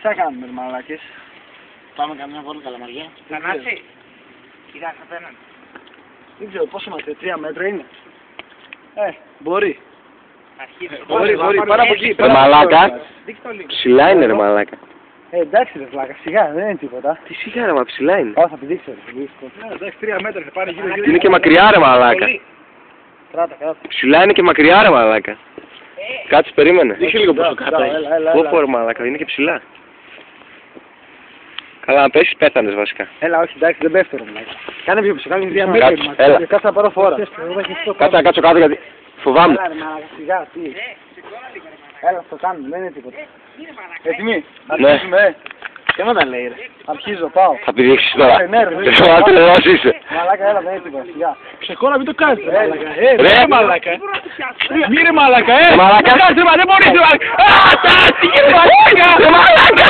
θα κάνουμε ρε μαλάκες. Πάμε καμιά βόλτα καλαμαριά. Θανάση. Κοιτάξτε απέναντι. Δεν ξέρω πόσο είμαστε, 3 μέτρα είναι. Μπορεί. Αρχίζει. Μπορεί, πάρα από εκεί. Ρε μαλάκα. Δείξτε το λίγο. Ψηλά είναι ρε μαλάκα. Εντάξει ρε φλάκα, σιγά, δεν είναι τίποτα. Τι σιγά ρε μα ψηλά είναι. Πάω θα πηδήξω ρε. Εντάξει, 3 μέτρα θα πάρει γύρω γύρω. Είναι και μακριά ρε μαλάκα. Κράτα. Ψηλά είναι και μακριά ρε μαλάκα. Κάτσε περίμενε. Δείξε λίγο πόσο κάτω έχει. Πού ρε μαλάκα, είναι και ψηλά. Καλά να πέσεις πέθανες βασικά. Έλα, όχι, εντάξει, δεν πέφτω ρε μαλάκα. Κάνε πιο πίσω, κάνε 2 Κάτσε, μέτρα. έλα. Κάτσε να πάρω φόρα. Κάτσε να κάτσω κάτω γιατί φοβάμαι. Έλα ρε μαλάκα, σιγά, τι. Έλα, το κάνουμε, δεν είναι τίποτα. Έτοιμοι, αρχίζουμε, Και να τα λέει ρε. Αρχίζω, πάω. Θα πηδήξεις τώρα. Ναι, ρε, Θα τρελός είσαι. Μαλάκα, έλα, δεν είναι τίποτα, σιγά. Ξεκόλα μην το κάνεις ρε μαλάκα. Ρε Μαλάκα. Μη ρε μαλάκα, Μαλάκα. Δεν μπορείς ρε μαλάκα. Ρε μαλάκα.